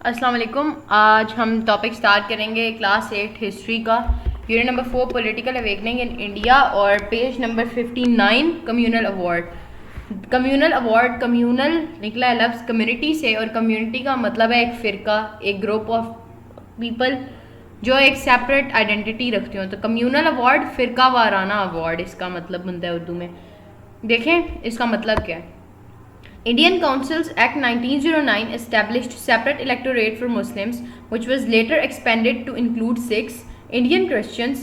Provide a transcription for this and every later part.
अस्सलाम वालेकुम। आज हम टॉपिक स्टार्ट करेंगे क्लास 8 हिस्ट्री का, unit number 4 political awakening in India और page number 59 communal award. Communal award, communal निकला है लफ्ज़ कम्युनिटी से और कम्युनिटी का मतलब है एक फ़िरका, एक ग्रुप ऑफ पीपल जो एक सेपरेट आइडेंटिटी रखते हो। तो कम्यूनल अवार्ड फ़िरका वाराना अवार्ड इसका मतलब बनता है उर्दू में। देखें इसका मतलब क्या है। Indian Councils Act 1909 established separate electorate for Muslims, which was later expanded to include Sikhs, Indian Christians,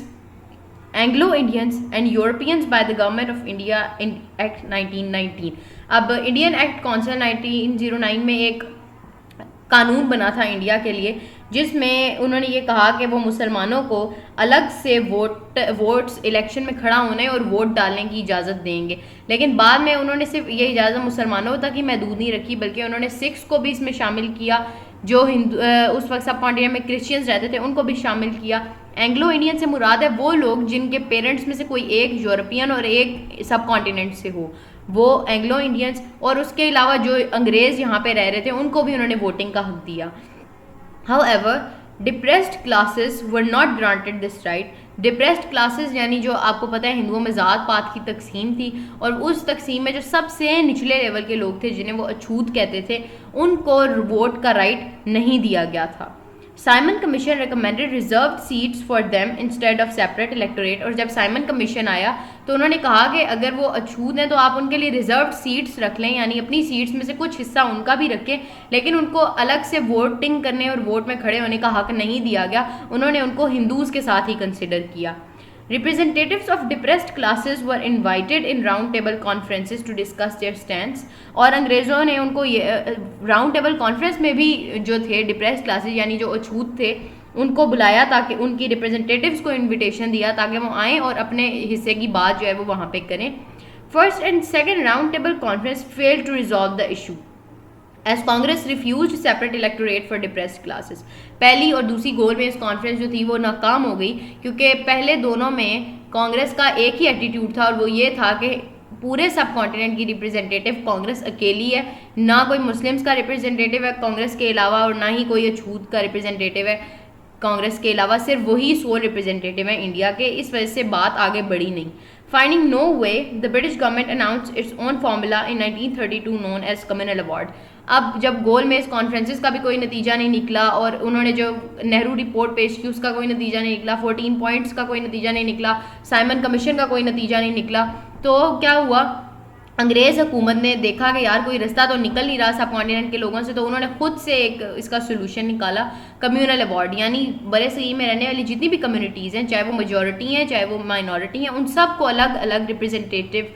Anglo-Indians and Europeans by the Government of India in Act 1919। अब इंडियन एक्ट कौंसिल 1909 में एक कानून बना था इंडिया के लिए, जिसमें उन्होंने ये कहा कि वो मुसलमानों को अलग से वोट्स इलेक्शन में खड़ा होने और वोट डालने की इजाज़त देंगे। लेकिन बाद में उन्होंने सिर्फ ये इजाज़त मुसलमानों तक ही महदूद नहीं रखी, बल्कि उन्होंने सिख्स को भी इसमें शामिल किया, जो हिंदू उस वक्त सब कॉन्टिनेंट में क्रिश्चियंस रहते थे उनको भी शामिल किया। एंग्लो इंडियन से मुराद है वो लोग जिनके पेरेंट्स में से कोई एक यूरोपियन और एक सब कॉन्टिनेंट से हो, वो एंग्लो इंडियंस। और उसके अलावा जो अंग्रेज़ यहाँ पे रह रहे थे उनको भी उन्होंने वोटिंग का हक दिया। However, depressed classes were not granted this right। Depressed classes यानी जो आपको पता है हिंदुओं में ज़ात पात की तकसीम थी, और उस तकसीम में जो सबसे निचले लेवल के लोग थे जिन्हें वो अछूत कहते थे, उनको वोट का राइट नहीं दिया गया था। Simon commission recommended reserved seats for them instead of separate electorate. और जब साइमन कमीशन आया तो उन्होंने कहा कि अगर वो अछूत हैं तो आप उनके लिए रिजर्व्ड सीट्स रख लें, यानी अपनी सीट्स में से कुछ हिस्सा उनका भी रखें, लेकिन उनको अलग से वोटिंग करने और वोट में खड़े होने का हक नहीं दिया गया। उन्होंने उनको हिंदूज़ के साथ ही कंसिडर किया। Representatives of depressed classes were invited in round table conferences to discuss their stance। और अंग्रेज़ों ने उनको राउंड टेबल कॉन्फ्रेंस में भी जो थे डिप्रेस्ड क्लासेस यानी जो अछूत थे उनको बुलाया, ताकि उनकी रिप्रेजेंटेटिव्स को इनविटेशन दिया ताकि वो आएँ और अपने हिस्से की बात जो है वो वहाँ पे करें। First and second round table conference failed to resolve the issue as Congress refuse separate electorate for depressed classes. पहली और दूसरी गोल में इस कॉन्फ्रेंस जो थी वो नाकाम हो गई, क्योंकि पहले दोनों में कांग्रेस का एक ही एटीट्यूड था और वो ये था कि पूरे सब कॉन्टिनेंट की रिप्रेजेंटेटिव कांग्रेस अकेली है, ना कोई मुस्लिम्स का रिप्रेजेंटेटिव है कांग्रेस के अलावा और ना ही कोई अछूत का रिप्रेजेंटेटिव है कांग्रेस के अलावा, सिर्फ वही सोल रिप्रेजेंटेटिव है इंडिया के। इस वजह से बात आगे बढ़ी नहीं। Finding no way, the British government announced its own formula in 1932 known as communal award। अब जब गोल में इस कॉन्फ्रेंसेस का भी कोई नतीजा नहीं निकला और उन्होंने जो नेहरू रिपोर्ट पेश की उसका कोई नतीजा नहीं निकला, 14 पॉइंट्स का कोई नतीजा नहीं निकला, साइमन कमीशन का कोई नतीजा नहीं निकला, तो क्या हुआ, अंग्रेज़ हुकूमत ने देखा कि यार कोई रास्ता तो निकल नहीं रहा सब कॉन्टिनेंट के लोगों से, तो उन्होंने खुद से एक इसका सोल्यूशन निकाला, कम्यूनल अवार्ड। यानी बड़े सगीर में रहने वाली जितनी भी कम्युनिटीज़ हैं, चाहे वो मेजॉरिटी हैं चाहे वो माइनॉरिटी हैं, उन सब को अलग अलग रिप्रेजेंटेटिव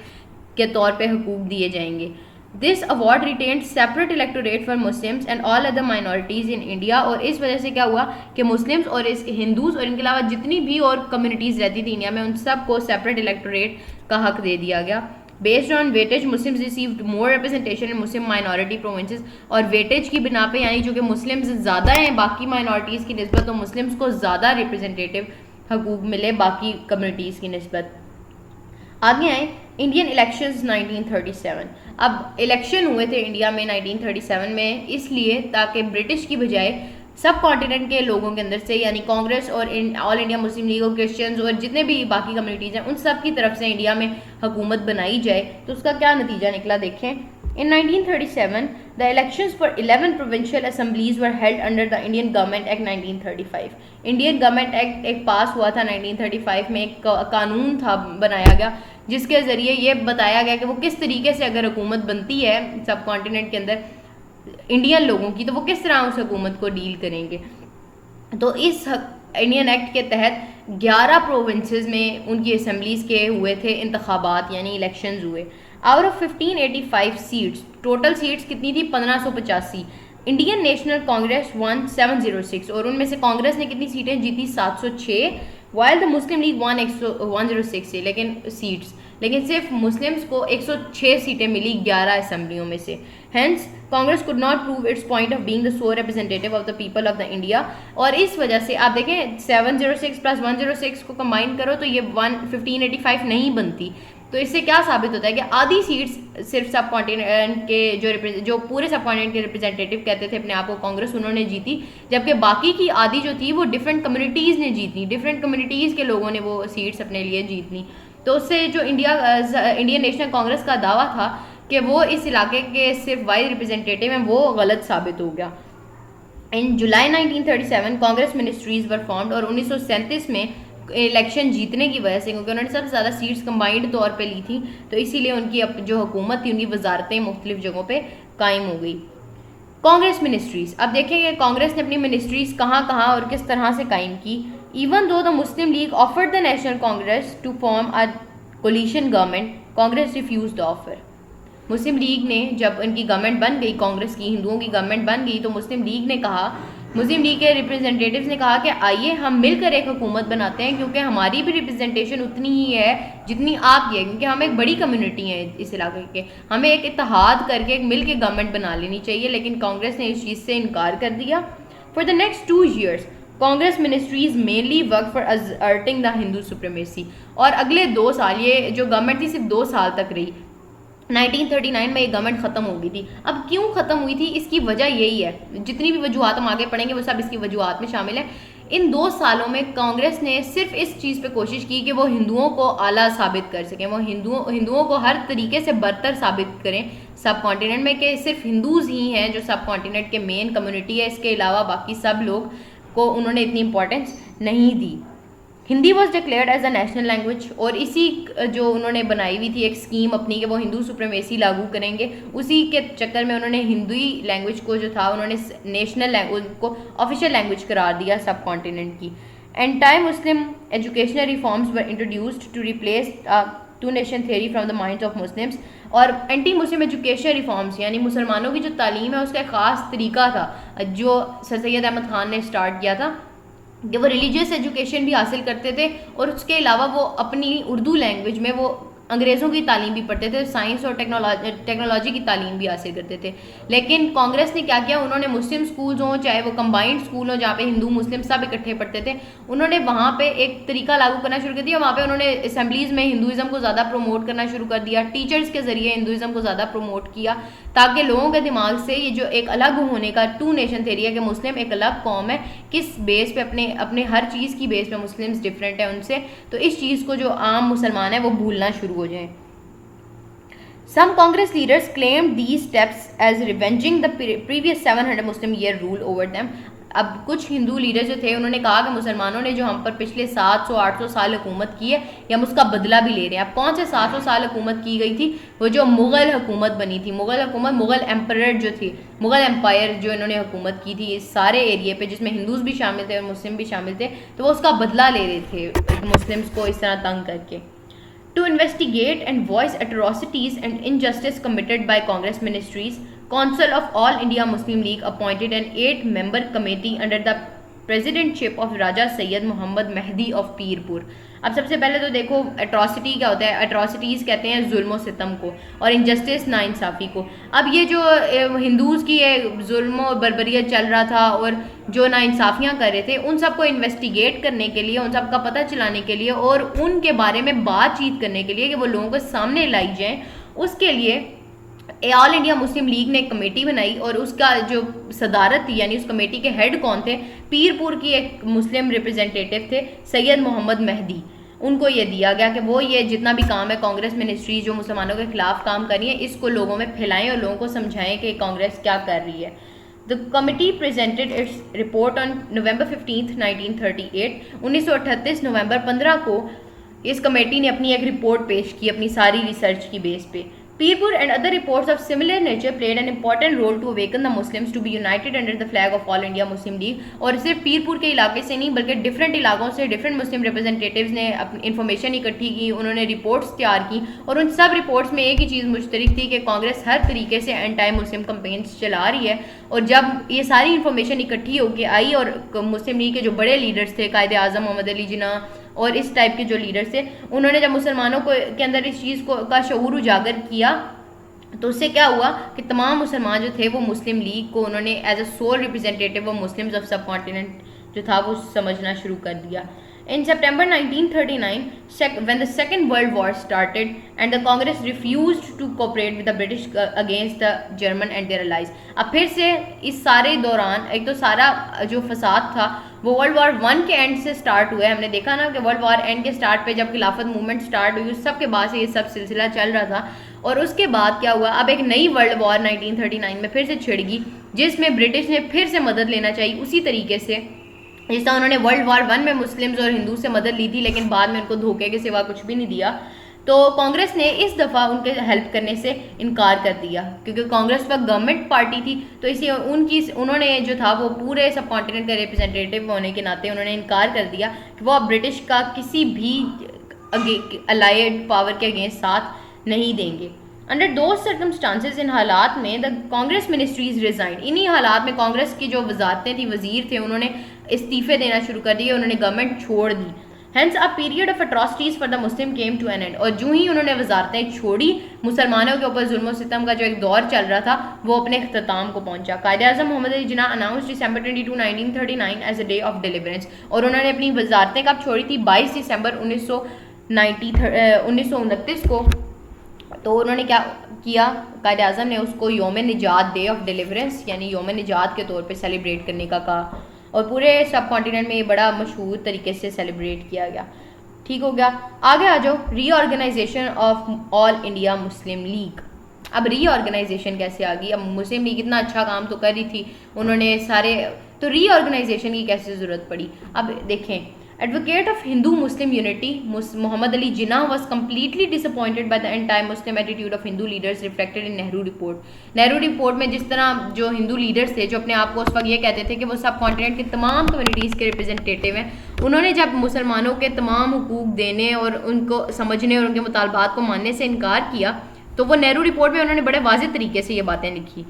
के तौर पे हुकूक दिए जाएंगे। This award retained separate electorate for Muslims and all other minorities in India. और इस वजह से क्या हुआ कि मुस्लिम्स और इस हिंदूज़ और इनके अलावा जितनी भी और कम्युनिटीज़ रहती थी इंडिया में, उन सब को सेपरेट इलेक्टोरेट का हक दे दिया गया। Based on weightage Muslims received more representation in Muslim minority provinces. और वेटेज की बिना पे यानी जो कि मुस्लिम्स ज़्यादा हैं बाकी माइनॉरिटीज़ की निस्बत, तो मुस्लिम्स को ज़्यादा रिप्रेजेंटेटिव हकूक मिले बाकी कम्युनिटीज़ की निस्बत। आगे आए इंडियन इलेक्शंस 1937। अब इलेक्शन हुए थे इंडिया में 1937 में, इसलिए ताकि ब्रिटिश की बजाय सब कॉन्टिनेंट के लोगों के अंदर से यानी कांग्रेस और ऑल इंडिया मुस्लिम लीग और क्रिश्चियंस और जितने भी बाकी कम्युनिटीज़ हैं उन सब की तरफ से इंडिया में हुकूमत बनाई जाए। तो उसका क्या नतीजा निकला देखें। इन 1937 the elections for 11 provincial assemblies were held under the Indian government act 1935। Indian government act एक पास हुआ था 1935 में, एक कानून था बनाया गया जिसके ज़रिए ये बताया गया कि वो किस तरीके से अगर हुकूमत बनती है सब कॉन्टिनेंट के अंदर इंडियन लोगों की, तो वो किस तरह उस हुकूमत को डील करेंगे। तो इस इंडियन एक्ट के तहत 11 प्रोविंसेस में उनकी असम्बलीज़ के हुए थे इंतखाबात यानी इलेक्शंस हुए। Out of 1585 seats, total seats कितनी थी 1585। इंडियन नेशनल कांग्रेस वन 706 और उनमें से कांग्रेस ने कितनी सीटें जीती 706, while the Muslim league one 106 से, लेकिन सिर्फ मुस्लिम्स को 106 सीटें मिली 11 असम्बलियों में से। Hence Congress could not prove its point of being the sole representative of the people of the India. और इस वजह से आप देखें 706 प्लस 106 को कंबाइन करो तो ये 1585 नहीं बनती। तो इससे क्या साबित होता है कि आधी सीट्स सिर्फ सब कॉन्टिनेंट के जो पूरे सब कॉन्टिनेंट के रिप्रेजेंटेटिव कहते थे अपने आप को कांग्रेस, उन्होंने जीती, जबकि बाकी की आधी जो थी वो डिफरेंट कम्युनिटीज़ ने जीतनी, डिफरेंट कम्युनिटीज़ के लोगों ने वो सीट्स अपने लिए जीतनी। तो उससे जो इंडियन नेशनल कांग्रेस का दावा था कि वो इस इलाके के सिर्फ वाइस रिप्रेजेंटेटिव हैं, वो गलत साबित हो गया। इन जुलाई 1937 कांग्रेस मिनिस्ट्रीज वर फॉर्म्ड और 1937 में इलेक्शन जीतने की वजह से, क्योंकि उन्होंने सबसे ज़्यादा सीट्स कंबाइंड तौर पे ली थी, तो इसीलिए उनकी जो हुकूमत थी, उनकी वजारतें मुख्तलिफ जगहों पे कायम हो गई। कांग्रेस मिनिस्ट्रीज, अब देखेंगे कांग्रेस ने अपनी मिनिस्ट्रीज कहाँ कहाँ और किस तरह से कायम की। Even though the Muslim League offered the National Congress to form a coalition government, Congress refuse the offer. Muslim League ने, जब उनकी गवर्नमेंट बन गई, कांग्रेस की हिंदुओं की गवर्नमेंट बन गई, तो मुस्लिम लीग ने कहा, मुस्लिम लीग के रिप्रेजेंटेटिव्स ने कहा कि आइए हम मिलकर एक हुकूमत बनाते हैं, क्योंकि हमारी भी रिप्रेजेंटेशन उतनी ही है जितनी आपकी है, क्योंकि हम एक बड़ी कम्युनिटी है इस इलाके के, हमें एक इत्तेहाद करके एक मिल के गवर्नमेंट बना लेनी चाहिए। लेकिन कांग्रेस ने इस चीज़ से इनकार कर दिया। For the next 2 years Congress ministries mainly work for asserting the Hindu supremacy, और अगले 2 साल, ये जो गवर्नमेंट थी सिर्फ 2 साल तक रही, 1939 में ये गवर्नमेंट ख़त्म हो गई थी। अब क्यों ख़त्म हुई थी, इसकी वजह यही है, जितनी भी वजूहत हम आगे पढ़ेंगे वो सब इसकी वजूहत में शामिल है। इन 2 सालों में कांग्रेस ने सिर्फ इस चीज़ पे कोशिश की कि वो हिंदुओं को आला साबित कर सकें, वो हिंदुओं को हर तरीके से बरतर साबित करें सब कॉन्टिनेंट में, कि सिर्फ हिंदूज़ ही हैं जो सब कॉन्टिनेंट के मेन कम्युनिटी है, इसके अलावा बाकी सब लोग को उन्होंने इतनी इंपॉर्टेंस नहीं दी। Hindi was declared as a national language, और इसी जो उन्होंने बनाई हुई थी एक स्कीम अपनी कि वो हिंदू सुप्रीमेसी लागू करेंगे, उसी के चक्कर में उन्होंने हिंदी लैंग्वेज को जो था उन्होंने नेशनल लैंग्वेज को ऑफिशियल लैंग्वेज करार दिया सब कॉन्टिनेंट की। Anti Muslim educational reforms were introduced to replace two nation theory from the minds of Muslims, और एंटी मुस्लिम एजुकेशन रिफॉर्म्स यानी मुसलमानों की जो तालीम है उसका एक ख़ास तरीका था जो सर सैयद अहमद ख़ान ने स्टार्ट किया था, कि वो रिलीजियस एजुकेशन भी हासिल करते थे और उसके अलावा वो अपनी उर्दू लैंग्वेज में वो अंग्रेज़ों की तालीम भी पढ़ते थे, साइंस और टेक्नोलॉजी की तालीम भी हासिल करते थे। लेकिन कांग्रेस ने क्या किया, उन्होंने मुस्लिम स्कूल्स हों चाहे वो कंबाइंड स्कूल हों जहाँ पे हिंदू मुस्लिम सब इकट्ठे पढ़ते थे, उन्होंने वहाँ पे एक तरीका लागू करना शुरू कर दिया। वहाँ पे उन्होंने असेंबलीज़ में हिंदुज़म को ज़्यादा प्रमोट करना शुरू कर दिया, टीचर्स के ज़रिए हिंदुज़म को ज़्यादा प्रमोट किया, ताकि लोगों के दिमाग से ये जो एक अलग होने का टू नेशन थ्योरी है कि मुस्लिम एक अलग कौम है, किस बेस पे अपने हर चीज़ की बेस पे मुस्लिम्स डिफरेंट है उनसे, तो इस चीज़ को जो आम मुसलमान है वो भूलना शुरू हो जाए। Some Congress leaders claimed these steps as revenging the previous 700 Muslim year rule over them. अब कुछ हिंदू लीडर जो थे उन्होंने कहा कि मुसलमानों ने जो हम पर पिछले 700-800 साल हुकूमत की है ये हम उसका बदला भी ले रहे हैं। अब कौन से 700 साल हुकूमत की गई थी, वो जो मुग़ल हुकूमत बनी थी, मुग़ल हुकूमत, मुग़ल एम्परर जो थी, मुग़ल एम्पायर जो इन्होंने हुकूमत की थी इस सारे एरिए पे जिसमें हिंदूज़ भी शामिल थे और मुस्लिम भी शामिल थे, तो वो उसका बदला ले रहे थे मुस्लिम्स को इस तरह तंग करके। To investigate and voice atrocities and injustice committed by Congress ministries, Council of All India Muslim League appointed an 8-member committee under the presidentship of Raja Sayyid Muhammad Mehdi of Pirpur. अब सबसे पहले तो देखो atrocity क्या होता है, atrocities कहते हैं जुल्म सितम को और इनजस्टिस नाइंसाफ़ी को। अब ये जो हिंदूज़ की जुल्म और बर्बरियत चल रहा था और जो नाइंसाफ़ियाँ कर रहे थे उन सबको इन्वेस्टिगेट करने के लिए, उन सब का पता चलाने के लिए और उनके बारे में बातचीत करने के लिए कि वो लोगों को सामने लाई जाएँ, उसके लिए ऑल इंडिया मुस्लिम लीग ने एक कमेटी बनाई और उसका जो सदारत थी यानी उस कमेटी के हेड कौन थे, पीरपुर की एक मुस्लिम रिप्रेजेंटेटिव थे सैयद मोहम्मद मेहदी। उनको ये दिया गया कि वो ये जितना भी काम है कांग्रेस मिनिस्ट्री जो मुसलमानों के खिलाफ काम कर रही है इसको लोगों में फैलाएं और लोगों को समझाएं कि कांग्रेस क्या कर रही है। The committee presented its report on November 15, 1938। 1938 नवंबर 15 को इस कमेटी ने अपनी एक रिपोर्ट पेश की अपनी सारी रिसर्च की बेस पे। Pirpur and other reports of similar nature played an important role to awaken the Muslims to be united under the flag of All India Muslim League। और सिर्फ पीरपुर के इलाके से नहीं बल्कि डिफरेंट इलाकों से डिफरेंट मुस्लिम रिप्रेजेंटेटिव्स ने अपनी इन्फॉर्मेशन इकट्ठी की, उन्होंने रिपोर्ट्स तैयार की और उन सब रिपोर्ट्स में एक ही चीज़ मुश्तरक थी कि कांग्रेस हर तरीके से एंटी मुस्लिम कैंपेन्स चला रही है। और जब ये सारी इन्फॉर्मेशन इकट्ठी होकर आई और मुस्लिम लीग के जो बड़े लीडर्स थे, कायदे आज़म मोहम्मद अली जिन्ना और इस टाइप के जो लीडर्स थे, उन्होंने जब मुसलमानों को के अंदर इस चीज़ को का शऊर उजागर किया तो उससे क्या हुआ कि तमाम मुसलमान जो थे वो मुस्लिम लीग को उन्होंने as a sole representative of Muslims of subcontinent जो था वो समझना शुरू कर दिया। In September 1939, when the Second World War started and the Congress refused to cooperate with the British against the German and their allies. अब फिर से इस सारे दौरान एक तो सारा जो फसाद था वो वर्ल्ड वॉर 1 के एंड से स्टार्ट हुआ है। हमने देखा ना कि वर्ल्ड वॉर एंड के स्टार्ट पे जब खिलाफत मूवमेंट स्टार्ट हुई उस सब के बाद से ये सब सिलसिला चल रहा था। और उसके बाद क्या हुआ, अब एक नई वर्ल्ड वॉर 1939 में फिर से छिड़ गई जिसमें ब्रिटिश ने फिर से मदद लेना चाहिए उसी तरीके से जिस तरह उन्होंने वर्ल्ड वॉर 1 में मुस्लिम्स और हिंदू से मदद ली थी लेकिन बाद में उनको धोखे के सिवा कुछ भी नहीं दिया। तो कांग्रेस ने इस दफ़ा उनके हेल्प करने से इनकार कर दिया क्योंकि कांग्रेस वक्त गवर्नमेंट पार्टी थी, तो इसलिए उन्होंने जो था वो पूरे सब कॉन्टिनेंट का रिप्रेजेंटेटिव होने के नाते उन्होंने इनकार कर दिया कि वो अब ब्रिटिश का किसी भी अलाइड पावर के अगेंस्ट साथ नहीं देंगे। अंडर दो सर्कमस्टांसेस, इन हालात में द कांग्रेस मिनिस्ट्रीज रिजाइन, इन्हीं हालात में कांग्रेस की जो वजारतें थी, वजीर थे, उन्होंने इस्तीफे देना शुरू कर दिए, उन्होंने गवर्नमेंट छोड़ दी। Hence a period of atrocities for the Muslim came to an end, और जो ही उन्होंने वजारतें छोड़ी मुसलमानों के ऊपर जुल्म सितम का जो एक दौर चल रहा था वो अपने अख्ताम को पहुंचा। Quaid e Azam Mohammad Ali Jinnah announce December 22, 1939 as a day of deliverance, और उन्होंने अपनी वजारतें कब छोड़ी थी, 22 दिसंबर 1929 को। तो उन्होंने क्या किया, कायद-ए-आज़म ने उसको योम निजात, डे ऑफ डिलीवरेंस यानी योम निजात के तौर पे सेलिब्रेट करने का कहा, और पूरे सब कॉन्टिनेंट में ये बड़ा मशहूर तरीके से सेलिब्रेट किया गया। ठीक हो गया, आगे आ जाओ, reorganisation of All India Muslim League. अब रीऑर्गेनाइजेशन कैसे आ गई, अब मुस्लिम लीग इतना अच्छा काम तो कर रही थी, उन्होंने सारे, तो रीऑर्गेनाइजेशन की कैसे ज़रूरत पड़ी। अब देखें, advocate of Hindu Muslim unity Mohammad Ali Jinnah was completely disappointed by the entire Muslim attitude of Hindu leaders reflected in Nehru report. Nehru report में जिस तरह जो हिंदू लीडर्स थे जो अपने आप को उस वक्त ये कहते थे कि वो सब कॉन्टिनेंट की तमाम कम्युनिटीज़ के रिप्रेजेंटेटिव हैं, उन्होंने जब मुसलमानों के तमाम हुकूक देने और उनको समझने और उनके मुतालबात को मानने से इनकार किया, तो वो नेहरू रिपोर्ट में उन्होंने बड़े वाज़ेह तरीके से ये बातें लिखी।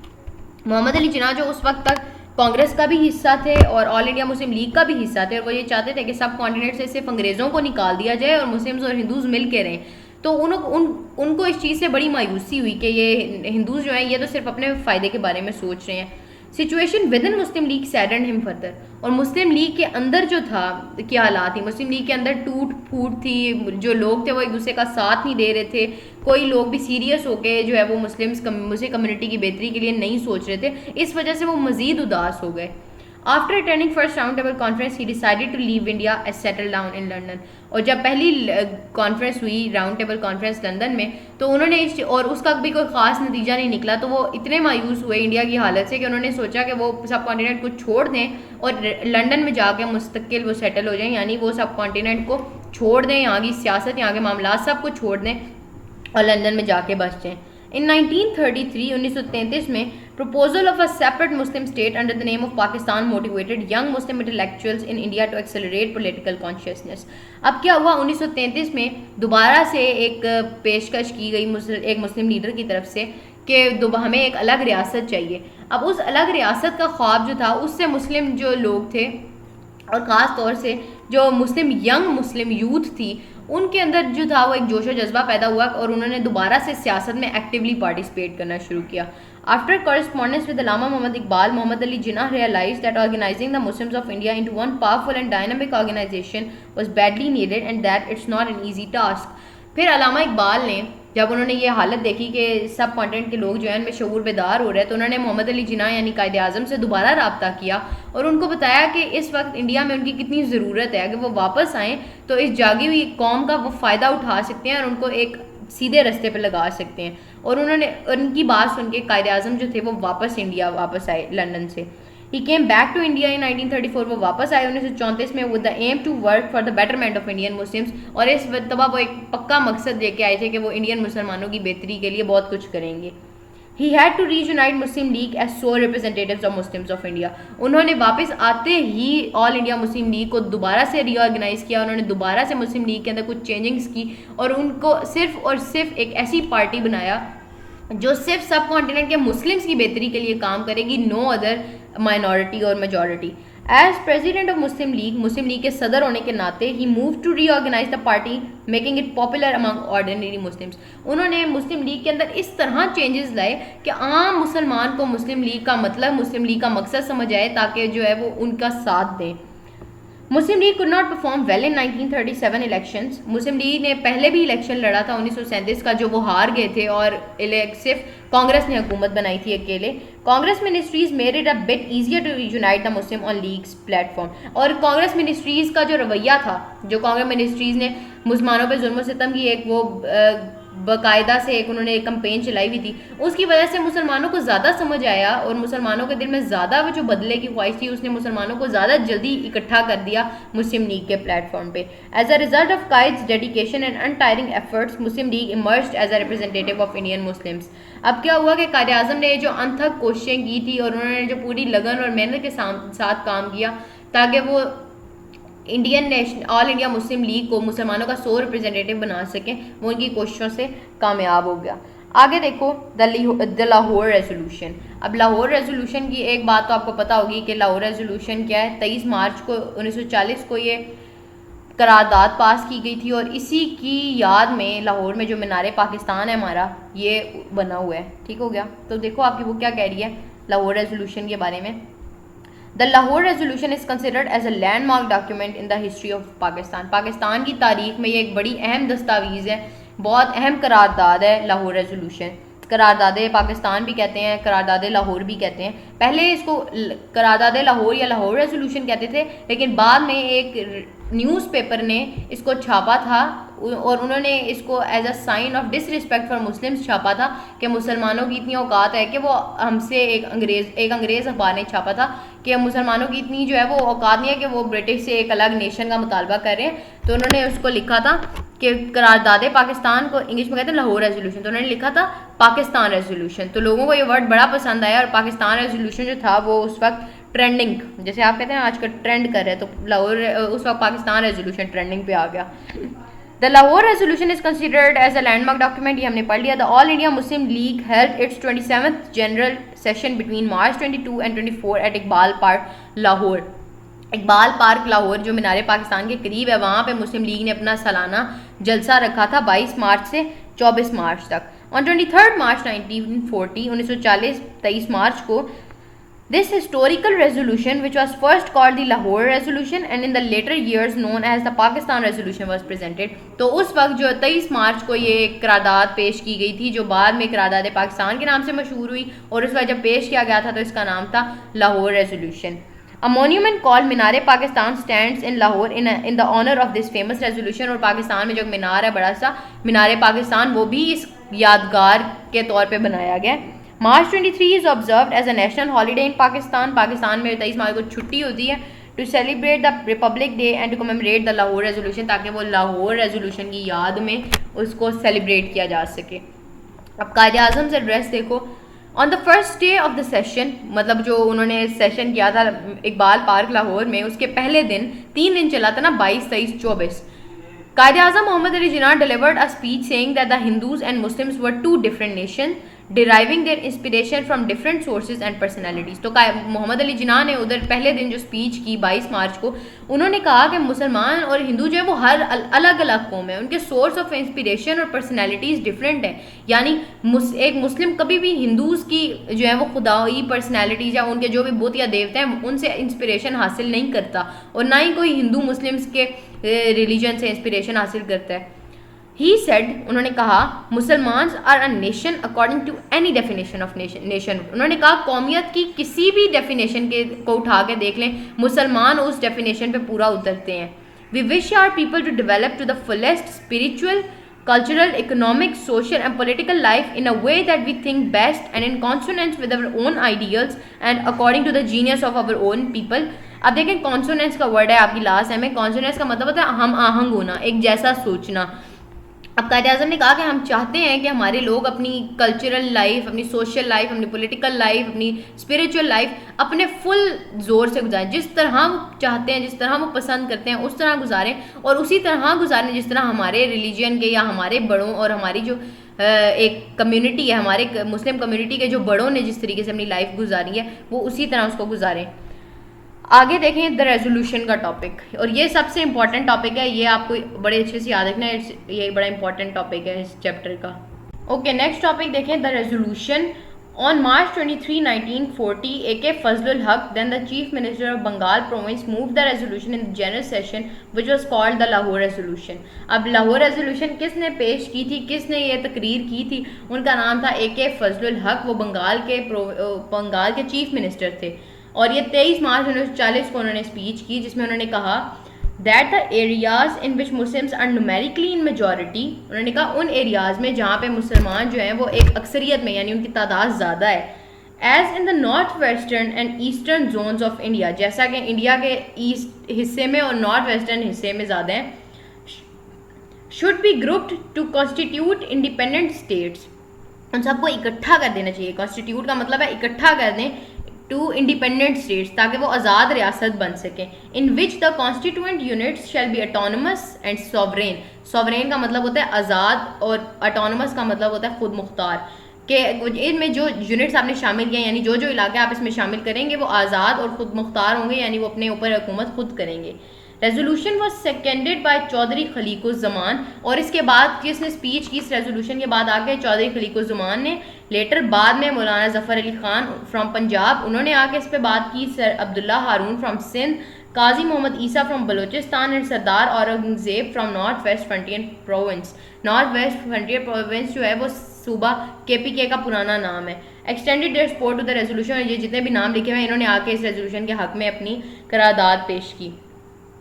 मोहम्मद अली जिन्ना जो उस वक्त तक कांग्रेस का भी हिस्सा थे और ऑल इंडिया मुस्लिम लीग का भी हिस्सा थे, और वो ये चाहते थे कि सब कॉन्टिनेंट से सिर्फ अंग्रेज़ों को निकाल दिया जाए और मुस्लिम्स और हिंदूज़ मिल के रहें। तो उनको इस चीज़ से बड़ी मायूसी हुई कि ये हिंदूज़ जो हैं ये तो सिर्फ अपने फ़ायदे के बारे में सोच रहे हैं। Situation within Muslim League saddened him further, और मुस्लिम लीग के अंदर जो था क्या हालात थी, मुस्लिम लीग के अंदर टूट फूट थी, जो लोग थे वो एक दूसरे का साथ नहीं दे रहे थे, कोई लोग भी सीरियस होके जो है वो मुस्लिम कम्युनिटी की बेहतरी के लिए नहीं सोच रहे थे, इस वजह से वो मज़ीद उदास हो गए। After attending first round table conference he decided to leave India and settle down in London, और जब पहली कॉन्फ्रेंस हुई राउंड टेबल कॉन्फ्रेंस लंदन में, तो उन्होंने और उसका भी कोई ख़ास नतीजा नहीं निकला, तो वो इतने मायूस हुए इंडिया की हालत से कि उन्होंने सोचा कि वो सब कॉन्टिनेंट को छोड़ दें और लंदन में जाके मुस्तकिल वो सेटल हो जाएं, यानी वो सब कॉन्टिनेंट को छोड़ दें, यहाँ की सियासत, यहाँ के मामला सब कुछ छोड़ दें और लंदन में जाके बस जाएँ। In 1933 में proposal of a separate Muslim state under the name of Pakistan motivated young Muslim intellectuals in India to accelerate political consciousness। अब क्या हुआ, 1933 में दोबारा से एक पेशकश की गई एक मुस्लिम लीडर की तरफ से कि हमें एक अलग रियासत चाहिए। अब उस अलग रियासत का ख्वाब जो था उससे मुस्लिम जो लोग थे और ख़ास तौर से जो यंग मुस्लिम यूथ थी उनके अंदर जो था वो एक जोश व जज्बा पैदा हुआ और उन्होंने दोबारा से सियासत में एक्टिवली पार्टिसिपेट करना शुरू किया। After correspondence with Allama Mohammad Iqbal, Mohammad Ali Jinnah realized that organizing the Muslims of India into one powerful and dynamic organization was badly needed and that it's not an easy task। फिर अल्लामा इकबाल ने जब उन्होंने ये हालत देखी कि सब कॉन्टिनेंट के लोग जो हैं उनमें शऊर बेदार हो रहे हैं, तो उन्होंने मोहम्मद अली जिन्ना यानी कायद आज़म से दोबारा रब्ता किया और उनको बताया कि इस वक्त इंडिया में उनकी कितनी ज़रूरत है, अगर वो वापस आएँ तो इस जागी हुई कौम का वो फ़ायदा उठा सकते हैं और उनको एक सीधे रास्ते पर लगा सकते हैं। और उन्होंने उनकी बात सुन के कायद आज़म जो थे वो वापस आए लंदन से। He came back to India in 1934, वो वापस आए 1934 में with the aim to work for the betterment of Indian Muslims, और इस तबा वो एक पक्का मकसद लेके आए थे कि वो इंडियन मुसलमानों की बेहतरी के लिए बहुत कुछ करेंगे। He had to reunite Muslim League as sole representatives of Muslims of India। उन्होंने वापस आते ही ऑल इंडिया मुस्लिम लीग को दोबारा से रीऑर्गेनाइज किया, उन्होंने दोबारा से मुस्लिम लीग के अंदर कुछ चेंजिंग्स की और उनको सिर्फ और सिर्फ एक ऐसी पार्टी बनाया जो सिर्फ सब कॉन्टिनेंट के मुस्लिम्स की बेहतरी के लिए काम करेगी, नो अदर माइनॉरिटी और majority. As president of Muslim League के सदर होने के नाते he move to reorganise the party making it popular among ordinary Muslims. उन्होंने मुस्लिम लीग के अंदर इस तरह चेंजेस लाए कि आम मुसलमान को मुस्लिम लीग का मतलब, मुस्लिम लीग का मकसद समझ आए ताकि जो है वो उनका साथ दें। Muslim League could not perform well in 1937 elections. Muslim League ने पहले भी इलेक्शन लड़ा था 1937 का, जो वो हार गए थे और सिर्फ कांग्रेस ने हुकूमत बनाई थी अकेले। Congress ministries made it a bit easier to unite the Muslim on league's platform. और कांग्रेस मिनिस्ट्रीज का जो रवैया था, जो कांग्रेस मिनिस्ट्रीज ने मुसलमानों पर जुल्म सितम की एक वो बाकायदा से एक उन्होंने एक कंपेन चलाई हुई थी, उसकी वजह से मुसलमानों को ज़्यादा समझ आया और मुसलमानों के दिल में ज़्यादा वो जो बदले की ख्वाहिश थी, उसने मुसलमानों को ज़्यादा जल्दी इकट्ठा कर दिया मुस्लिम लीग के प्लेटफॉर्म पे। As a result of Quaid's dedication and untiring efforts, Muslim League emerged as a representative of Indian Muslims. अब क्या हुआ कि कायद आज़म ने जो अनथक कोशिशें की थी और उन्होंने जो पूरी लगन और मेहनत के साथ काम किया ताकि वो ऑल इंडिया मुस्लिम लीग को मुसलमानों का 100 रिप्रेजेंटेटिव बना सकें, वो उनकी कोशिशों से कामयाब हो गया। आगे देखो द लाहौर रेजोल्यूशन। अब लाहौर रेजोल्यूशन की एक बात तो आपको पता होगी कि लाहौर रेजोल्यूशन क्या है। 23 मार्च को 1940 को ये करारदाद पास की गई थी और इसी की याद में लाहौर में जो मीनार पाकिस्तान है हमारा, ये बना हुआ है। ठीक हो गया। तो देखो आपकी वो क्या कह रही है लाहौर रेजोल्यूशन के बारे में। The Lahore resolution is considered as a landmark document in the history of Pakistan. Pakistan की तारीख में ये एक बड़ी अहम दस्तावीज़ है, बहुत अहम करारदाद है लाहौर रेजोल्यूशन। करारदाद पाकिस्तान भी कहते हैं, करारदाद लाहौर भी कहते हैं। पहले इसको करारदाद लाहौर या लाहौर रेजोल्यूशन कहते थे, लेकिन बाद में एक न्यूज़पेपर ने इसको छापा था और उन्होंने इसको as a sign of disrespect for Muslims छापा था कि मुसलमानों की इतनी औकात है कि वो हमसे एक अंग्रेज़ अखबार ने छापा था कि मुसलमानों की इतनी जो है वो औकात नहीं है कि वो ब्रिटिश से एक अलग नेशन का मुतालबा कर रहे हैं। तो उन्होंने उसको लिखा था कि करारदाद पाकिस्तान को इंग्लिश में कहते हैं लाहौर रेजोल्यूशन, तो उन्होंने लिखा था पाकिस्तान रेजोल्यूशन। तो लोगों को ये वर्ड बड़ा पसंद आया और पाकिस्तान रेजोल्यूशन जो था वो उस वक्त ट्रेंडिंग, जैसे आप कहते हैं आजकल ट्रेंड कर रहे हैं, तो लाहौर उस वक्त पाकिस्तान रेजोल्यूशन ट्रेंडिंग पे आ गया। The Lahore resolution is considered as a landmark document, ये हमने पढ़ लिया। The All India Muslim League held its 27th general session between March 22 and 24 at Iqbal park Lahore. Iqbal park Lahore जो मीनार पाकिस्तान के करीब है, वहाँ पे मुस्लिम लीग ने अपना सालाना जलसा रखा था 22 मार्च से 24 मार्च तक। ऑन 23 मार्च 1940 1940 23 मार्च को this historical resolution, which was first called the Lahore Resolution and in the later years known as the Pakistan Resolution, was presented। तो उस वक्त जो 23 मार्च को ये करारदाद पेश की गई थी, जो बाद में करारदाद पाकिस्तान के नाम से मशहूर हुई, और उस वक्त जब पेश किया गया था तो इसका नाम था Lahore resolution. A monument called Minar Pakistan stands in Lahore in the honor of this famous resolution। और पाकिस्तान में जो मीनार है बड़ा सा मीनार पाकिस्तान, वो भी इस यादगार के तौर पे बनाया गया। March 23 is observed as a national holiday in Pakistan। Pakistan में 23 मार्च को छुट्टी होती है to celebrate the Republic Day and to commemorate the Lahore Resolution, ताकि वो लाहौर रेजोल्यूशन की याद में उसको सेलिब्रेट किया जा सके। अब कायद आज़म से एड्रेस देखो। On the first day of the session, मतलब जो उन्होंने सेशन किया था इकबाल पार्क लाहौर में, उसके पहले दिन 3 दिन चला था ना, 22, 23, 24, कायद आज़म मोहम्मद अली जिन्ना delivered a speech saying that the Hindus and Muslims were two different nations deriving their inspiration from different sources and personalities। तो मोहम्मद अली जिन्ना ने उधर पहले दिन जो स्पीच की 22 मार्च को, उन्होंने कहा कि मुसलमान और हिंदू जो है वो हर अलग अलग कौम है, उनके सोर्स ऑफ इंस्पिरेशन और पर्सनैलिटीज़ डिफरेंट है। यानी एक मुस्लिम कभी भी हिंदूज़ की जो है वो खुदाई पर्सनैलिटीज़ या उनके जो भी बुत या देवता हैं उनसे इंस्पिरेशन हासिल नहीं करता, और ना ही कोई हिंदू मुस्लिम्स के रिलीजन से इंस्पिरेशन हासिल करता है। ही सेड, उन्होंने कहा, मुसलमान are a nation according to any definition of nation. उन्होंने कहा कौमियत की किसी भी डेफिनेशन को उठा के देख लें, मुसलमान उस डेफिनेशन पे पूरा उतरते हैं। We wish our people to develop to the fullest spiritual, cultural, economic, social and political life in a way that we think best and in consonance with our own ideals and according to the genius of our own people। अब देखें, consonance का word है आपकी last में। Consonance का मतलब होता है हम आहंग होना, एक जैसा सोचना। अब कायद आज़म ने कहा कि हम चाहते हैं कि हमारे लोग अपनी कल्चरल लाइफ, अपनी सोशल लाइफ, अपनी पॉलिटिकल लाइफ, अपनी स्पिरिचुअल लाइफ अपने फुल जोर से गुजारें, जिस तरह वो चाहते हैं, जिस तरह वो पसंद करते हैं उस तरह गुजारें, और उसी तरह गुजारें जिस तरह हमारे रिलीजन के या हमारे बड़ों और हमारी जो एक कम्युनिटी है, हमारे मुस्लिम कम्युनिटी के जो बड़ों ने जिस तरीके से अपनी लाइफ गुजारी है वो उसी तरह उसको गुजारें। आगे देखें द रेजोल्यूशन का टॉपिक, और ये सबसे इंपॉर्टेंट टॉपिक है, ये आपको बड़े अच्छे से याद रखना है, ये बड़ा इंपॉर्टेंट टॉपिक है इस चैप्टर का। ओके, नेक्स्ट टॉपिक देखें the resolution On March 23, 1940, A.K. Fazlul Haq, then the Chief Minister of Bengal Province, moved the resolution in the general session, which was called the Lahore Resolution. अब Lahore resolution किसने पेश की थी, किसने ये तकरीर की थी? उनका नाम था A.K. फजलुल हक। वो बंगाल के चीफ मिनिस्टर थे और ये 23 मार्च 1940 को उन्होंने स्पीच की जिसमें उन्होंने कहा that the areas in which Muslims are numerically in majority. उन्होंने कहा उन एरियाज में जहाँ पे मुसलमान जो हैं वो एक अक्सरियत में यानी उनकी तादाद ज़्यादा है, as in the north western and eastern zones of India, जैसा कि इंडिया के ईस्ट हिस्से में और नॉर्थ वेस्टर्न हिस्से में ज़्यादा हैं, should be grouped to constitute independent states. उन सबको इकट्ठा कर देना चाहिए। कॉन्स्टिट्यूट का मतलब है इकट्ठा कर दें टू इंडिपेंडेंट स्टेट्स ताकि वो आज़ाद रियासत बन सकें। In which the constituent units shall be autonomous and sovereign. Sovereign का मतलब होता है आज़ाद और ऑटोनमस का मतलब होता है खुद मुख्तार। कि इनमें जो यूनिट्स आपने शामिल किए यानी जो जो इलाके आप इसमें शामिल करेंगे वो आज़ाद और खुद मुख्तार होंगे, यानी वो अपने ऊपर हुकूमत खुद करेंगे। Resolution was seconded bye Chaudhary खलीकुज़्ज़मान, और इसके बाद जिसने स्पीच की इस रेजोल्यूशन के बाद आके चौधरी खलीकुज़्ज़मान ने, लेटर बाद में मौलाना ज़फ़र अली ख़ान फ्रॉम पंजाब, उन्होंने आके इस पर बात की, sir Abdullah Haroon from Sindh, Qazi Mohammad Isa from Balochistan and Sardar Aurangzeb from north west frontier province. North west frontier province जो है वो सूबा KPK का पुराना नाम है। Extended their support to the resolution, ये जितने भी नाम लिखे हुए हैं इन्होंने आके इस रेजोल्यूशन के हक में अपनी करारदाद पेश की।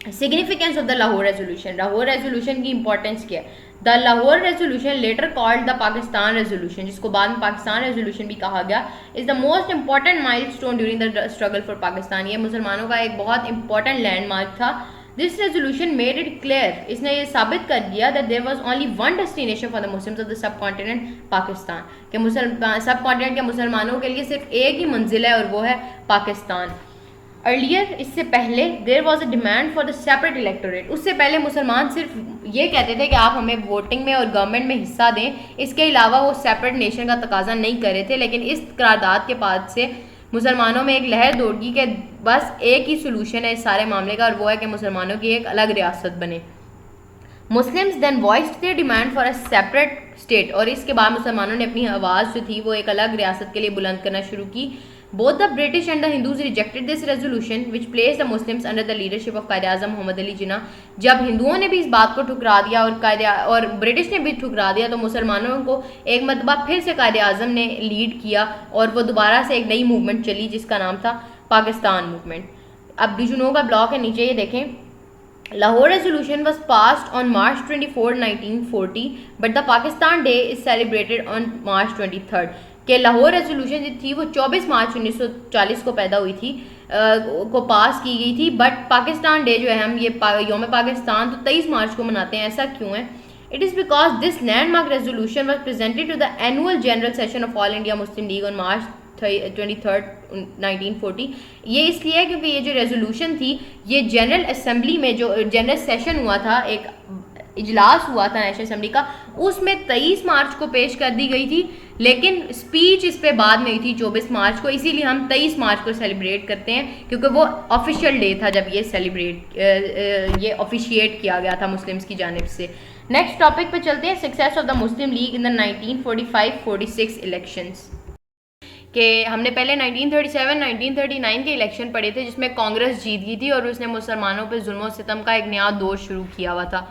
Significance of the Lahore resolution, Lahore resolution की इंपॉर्टेंस क्या है? The Lahore resolution later called the Pakistan resolution, जिसको बाद में पाकिस्तान रेजोल्यूशन भी कहा गया, is the most important milestone during the struggle for Pakistan. ये मुसलमानों का एक बहुत इंपॉर्टेंट लैंडमार्क था। This resolution made it clear, इसने ये साबित कर दिया that there was only one destination for the Muslims of the sub continent Pakistan, कि सब कॉन्टिनेंट के मुसलमानों के लिए सिर्फ एक ही मंजिल है और वो है पाकिस्तान। अर्लियर, इससे पहले, there was a demand for the separate electorate, उससे पहले मुसलमान सिर्फ ये कहते थे कि आप हमें वोटिंग में और गवर्नमेंट में हिस्सा दें, इसके अलावा वो सेपरेट नेशन का तकाजा नहीं कर रहे थे। लेकिन इस करारदाद के बाद से मुसलमानों में एक लहर दौड़गी कि बस एक ही सोल्यूशन है इस सारे मामले का और वो है कि मुसलमानों की एक अलग रियासत बने। Muslims then voiced their demand for a separate state, और इसके बाद मुसलमानों ने अपनी आवाज़ जो थी वो एक अलग रियासत के लिए बुलंद करना शुरू की। Both the British and the Hindus rejected this resolution, which placed the Muslims under the leadership of कायद आज़म मोहम्मद अली जिन्ना। जब हिंदुओं ने भी इस बात को ठुकरा दिया और ब्रिटिश ने भी ठुकरा दिया, तो मुसलमानों को एक मरतबा फिर से कायद आज़म ने लीड किया और वो दोबारा से एक नई मूवमेंट चली जिसका नाम था पाकिस्तान मूवमेंट। अब बिजुनों का ब्लॉक है नीचे, ये देखें। Lahore resolution was passed on March 24, 1940, but the Pakistan Day is celebrated on March 23rd. कि लाहौर रेजोल्यूशन जो थी वो 24 मार्च 1940 को पैदा हुई थी, को पास की गई थी, बट पाकिस्तान डे जो है हम ये योम पाकिस्तान तो 23 मार्च को मनाते हैं। ऐसा क्यों है? It is because this landmark resolution was presented to the annual general session of All India Muslim League on March 23, 1940। ये इसलिए है क्योंकि ये जो रेजोल्यूशन थी ये जनरल असेंबली में जो जनरल सेशन हुआ था, एक इजलास हुआ था नेशनल असेंबली का, उसमें 23 मार्च को पेश कर दी गई थी, लेकिन स्पीच इस पे बाद में हुई थी 24 मार्च को, इसीलिए हम 23 मार्च को सेलिब्रेट करते हैं क्योंकि वो ऑफिशियल डे था जब ये ऑफिशिएट किया गया था मुस्लिम्स की जानिब से। नेक्स्ट टॉपिक पे चलते हैं, success of the Muslim league in the 1945-46 elections. कि हमने पहले 1937-1939 के इलेक्शन पढ़े थे जिसमें कांग्रेस जीत गई थी और उसने मुसलमानों पर जुल्म और सितम का एक नया दौर शुरू किया हुआ था।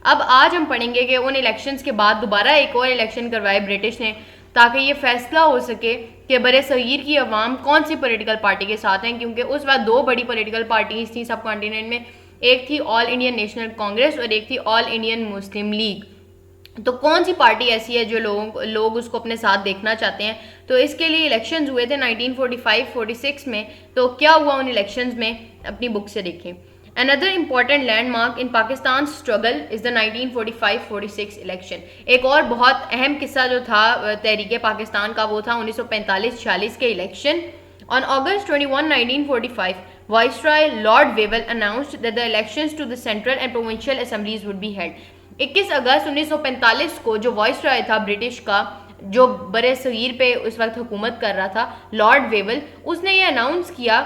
अब आज हम पढ़ेंगे कि उन इलेक्शंस के बाद दोबारा एक और इलेक्शन करवाए ब्रिटिश ने ताकि ये फैसला हो सके कि बरे सगीर की अवाम कौन सी पॉलिटिकल पार्टी के साथ हैं, क्योंकि उस वक्त दो बड़ी पॉलिटिकल पार्टीज थी सब कॉन्टिनेंट में, एक थी ऑल इंडियन नेशनल कांग्रेस और एक थी ऑल इंडियन मुस्लिम लीग। तो कौन सी पार्टी ऐसी है जो लोग उसको अपने साथ देखना चाहते हैं? तो इसके लिए इलेक्शंस हुए थे 1945-46 में। तो क्या हुआ उन इलेक्शंस में, अपनी बुक से देखें। Another important landmark in Pakistan's struggle is the 1945-46 election. एक और बहुत अहम किस्सा जो था तहरीक पाकिस्तान का वो था 1945-46 के election. On August 21, 1945, Viceroy Lord Wavell announced that the elections to the central and provincial assemblies would be held. 21 अगस्त 1945 को जो वाइसरॉय था ब्रिटिश का, जो बरे सगीर पे उस वक्त हुकूमत कर रहा था, लॉर्ड वेवल, उसने ये अनाउंस किया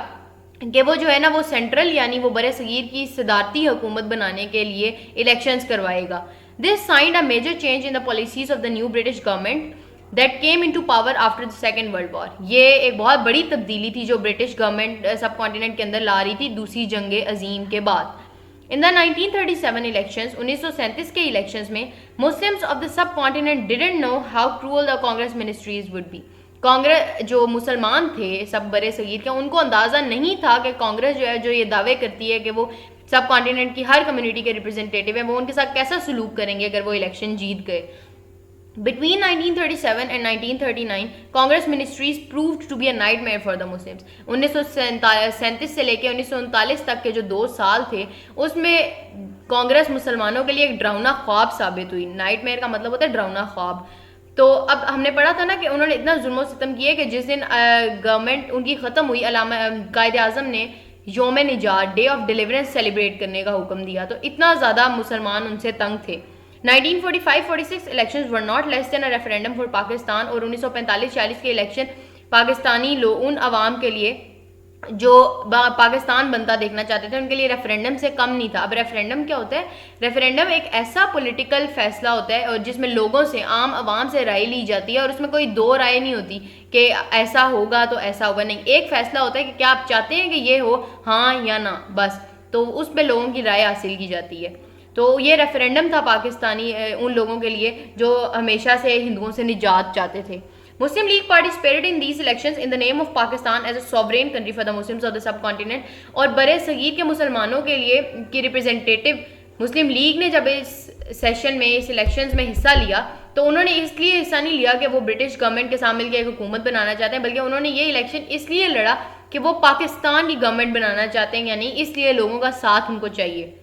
कि वो जो है ना वो सेंट्रल यानी वो बरे सगीर की सदारती हुकूमत बनाने के लिए इलेक्शंस करवाएगा। This signed a major change in the policies of the new British government. That came into power after the second world war. ये एक बहुत बड़ी तब्दीली थी जो ब्रिटिश गवर्नमेंट सब कॉन्टिनेंट के अंदर ला रही थी दूसरी जंग अजीम के बाद। इन द 1937 इलेक्शंस, 1937 के इलेक्शंस में Muslims of the sub continent didn't know how cruel the Congress ministries would be. Congress जो मुसलमान थे सब बड़े सगीर के, उनको अंदाज़ा नहीं था कि कांग्रेस जो है, जो ये दावे करती है कि वो सब कॉन्टिनेंट की हर कम्युनिटी के रिप्रेजेंटेटिव है, वो उनके साथ कैसा सलूक करेंगे अगर वो इलेक्शन जीत गए। Between 1937 and 1939, Congress ministries proved to be a nightmare for the Muslims. 1937 से लेकर 1939 तक के जो 2 साल थे उसमें कांग्रेस मुसलमानों के लिए एक डरावना ख्वाब साबित हुई। नाइटमेयर का मतलब होता है डरावना ख्वाब। तो अब हमने पढ़ा था ना कि उन्होंने इतना जुल्म सितम किए कि जिस दिन गवर्नमेंट उनकी ख़त्म हुई, कायद आज़म ने योम निजात, डे ऑफ डिलीवरेंस सेलिब्रेट करने का हुक्म दिया। तो इतना ज़्यादा मुसलमान उनसे तंग थे। 1945-46 elections were not less than a referendum for Pakistan, और 1945-46 के इलेक्शन पाकिस्तानी उन अवाम के लिए जो पाकिस्तान बनता देखना चाहते थे उनके लिए रेफरेंडम से कम नहीं था। अब रेफरेंडम क्या होता है? रेफरेंडम एक ऐसा पॉलिटिकल फैसला होता है और जिसमें लोगों से, आम आवाम से राय ली जाती है और उसमें कोई दो राय नहीं होती कि ऐसा होगा तो ऐसा होगा, नहीं। एक फैसला होता है कि क्या आप चाहते हैं कि ये हो, हाँ या ना, बस। तो उस पर लोगों की राय हासिल की जाती है। तो ये रेफरेंडम था पाकिस्तानी उन लोगों के लिए जो हमेशा से हिंदुओं से निजात चाहते थे। Muslim League participated in these elections in the name of Pakistan as a sovereign country for the Muslims of the subcontinent। और बड़े सगीर के मुसलमानों के लिए की रिप्रेजेंटेटिव मुस्लिम लीग ने जब इस सेशन में, इस इलेक्शंस में हिस्सा लिया, तो उन्होंने इसलिए हिस्सा नहीं लिया कि वो ब्रिटिश गवर्नमेंट के साथ मिलकर एक हुकूमत बनाना चाहते हैं, बल्कि उन्होंने ये इलेक्शन इसलिए लड़ा कि वो पाकिस्तान की गवर्नमेंट बनाना चाहते हैं, यानी इसलिए लोगों का साथ उनको चाहिए।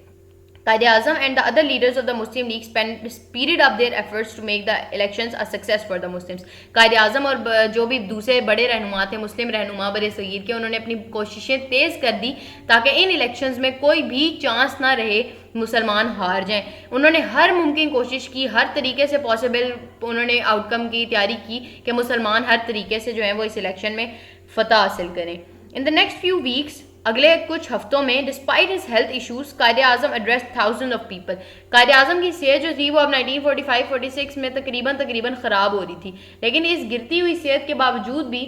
Quaid-e-Azam and the other leaders of the Muslim League speeded up their efforts to make the elections a success for the Muslims। Quaid-e-Azam और जो भी दूसरे बड़े रहनुमा थे, मुस्लिम रहनुमा बड़े सगीर के, उन्होंने अपनी कोशिशें तेज़ कर दी ताकि इन इलेक्शंस में कोई भी चांस ना रहे मुसलमान हार जाएं। उन्होंने हर मुमकिन कोशिश की, हर तरीके से पॉसिबल उन्होंने आउटकम की तैयारी की कि मुसलमान हर तरीके से जो है वो इस इलेक्शन में फतह हासिल करें। In the next few weeks, अगले कुछ हफ्तों में, despite his health issues, Quaid-e-Azam address thousand of people. Quaid-e-Azam की सेहत जो थी वो अब 1945-46 में तकरीबन ख़राब हो रही थी, लेकिन इस गिरती हुई सेहत के बावजूद भी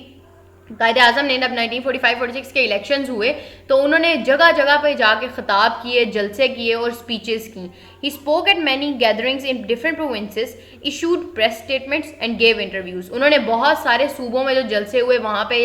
कायद-ए-आज़म ने जब 1945-46 के इलेक्शंस हुए तो उन्होंने जगह जगह पे जाके खिताब किए, जलसे किए और स्पीचेस की। He spoke at many gatherings in different provinces, issued press statements and gave interviews. उन्होंने बहुत सारे सूबों में जो जलसे हुए वहाँ पे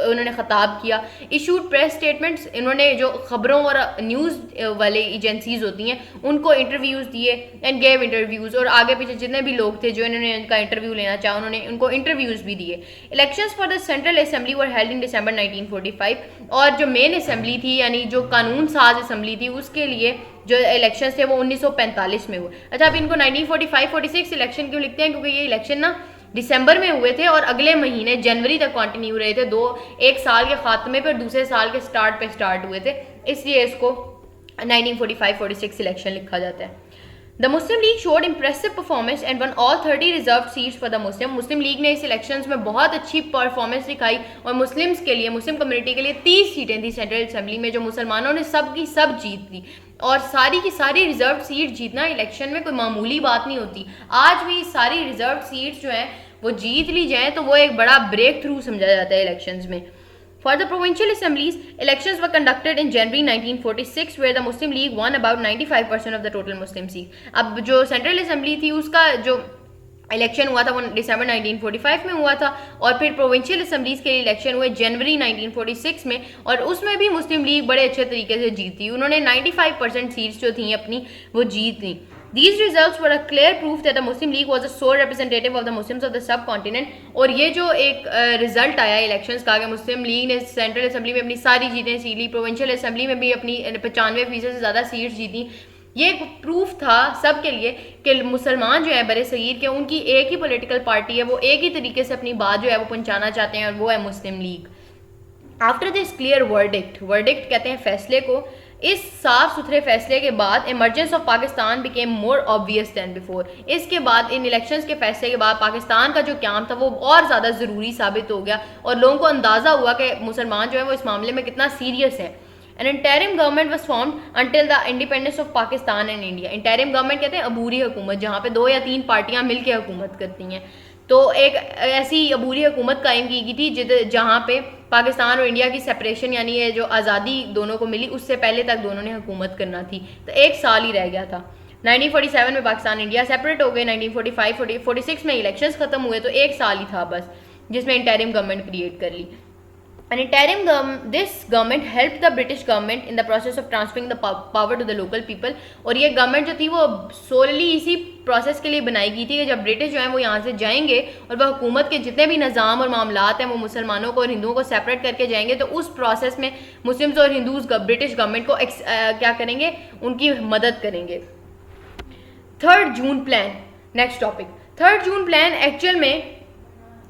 उन्होंने खिताब किया। इशूड प्रेस स्टेटमेंट्स, इन्होंने जो ख़बरों और न्यूज़ वाले एजेंसीज होती हैं उनको इंटरव्यूज़ दिए, एंड गेव इंटरव्यूज़, और आगे पीछे जितने भी लोग थे जो इन्होंने इनका इंटरव्यू लेना चाहा उन्होंने उनको इंटरव्यूज़ भी दिए। Elections for the central assembly were held in December 1945, और जो मेन असेंबली थी यानी जो कानून साज असेंबली थी उसके लिए जो इलेक्शंस थे वो 1945 में हुए। अच्छा, अब इनको 1945-46 इलेक्शन क्यों लिखते हैं? क्योंकि ये इलेक्शन ना दिसंबर में हुए थे और अगले महीने जनवरी तक कंटिन्यू रहे थे, एक साल के खात्मे पर दूसरे साल के स्टार्ट हुए थे, इसलिए इसको 1945-46 इलेक्शन लिखा जाता है। The Muslim League showed impressive performance and won all 30 reserved seats for the Muslim। Muslim League ने इस इलेक्शंस में बहुत अच्छी परफॉर्मेंस दिखाई और मुस्लिम्स के लिए, मुस्लिम कम्युनिटी के लिए 30 सीटें थी सेंट्रल असेंबली में, जो मुसलमानों ने सब की सब जीत ली। और सारी की सारी रिजर्व सीट जीतना इलेक्शन में कोई मामूली बात नहीं होती। आज भी सारी रिजर्व सीट्स जो हैं वो जीत ली जाएँ तो वो एक बड़ा ब्रेक थ्रू समझा जाता है इलेक्शंस में। For the provincial assemblies, elections were conducted in January 1946, where the Muslim League won about 95% of the total Muslim seats। अब जो सेंट्रल असेंबली थी उसका जो इलेक्शन हुआ था वो दिसंबर 1945 में हुआ था, और फिर प्रोविंशियल असेंबलीज के लिए इलेक्शन हुए जनवरी 1946 में, और उसमें भी मुस्लिम लीग बड़े अच्छे तरीके से जीती। उन्होंने 95% सीट्स जो थी अपनी वो जीत ली। These results were a clear proof that the Muslim League was a sole representative of the Muslims of the subcontinent। और ये जो एक रिजल्ट आया इलेक्शंस का कि मुस्लिम लीग ने सेंट्रल असेंबली में अपनी सारी जीतें जीत ली, प्रोविंशियल असेंबली में भी अपनी 95% से ज़्यादा सीट्स जीती, ये एक प्रूफ था सब के लिए कि मुसलमान जो है बड़े सगीर के, उनकी एक ही पॉलिटिकल पार्टी है, वो एक ही तरीके से अपनी बात जो है वो पहुँचाना चाहते हैं, और वो है Muslim League. After this clear verdict कहते हैं फैसले को, इस साफ सुथरे फैसले के बाद emergence of Pakistan became more obvious then before. इसके बाद, इन इलेक्शंस के फैसले के बाद, पाकिस्तान का जो क्याम था वो और ज़्यादा ज़रूरी साबित हो गया और लोगों को अंदाज़ा हुआ कि मुसलमान जो है वो इस मामले में कितना सीरियस है। N interim government was formed until the independence of Pakistan and India. Interim government कहते हैं अबूरी हुकूमत, जहाँ पे 2 या 3 पार्टियाँ मिलकर हुकूमत करती हैं। तो एक ऐसी अबूरी हुकूमत कायम की गई थी जहाँ पे पाकिस्तान और इंडिया की सेपरेशन यानी ये जो आज़ादी दोनों को मिली उससे पहले तक दोनों ने हुकूमत करना थी, तो एक साल ही रह गया था। 1947 में पाकिस्तान इंडिया सेपरेट हो गए, 1946 में इलेक्शंस खत्म हुए, तो एक साल ही था बस जिसमें इंटरिम गवर्नमेंट क्रिएट कर ली। And this government helped the British government in the process of transferring the power to the local people। और ये गवर्नमेंट जो थी वो सोलली इसी प्रोसेस के लिए बनाई गई थी कि जब ब्रिटिश जो है वो यहाँ से जाएंगे और वह हुकूमत के जितने भी निज़ाम और मामलात हैं वो मुसलमानों को और हिंदुओं को सेपरेट करके जाएंगे, तो उस प्रोसेस में मुस्लिम्स और हिंदूज ब्रिटिश गवर्नमेंट को क्या करेंगे, उनकी मदद करेंगे। 3rd June plan, next topic. 3rd June plan actual में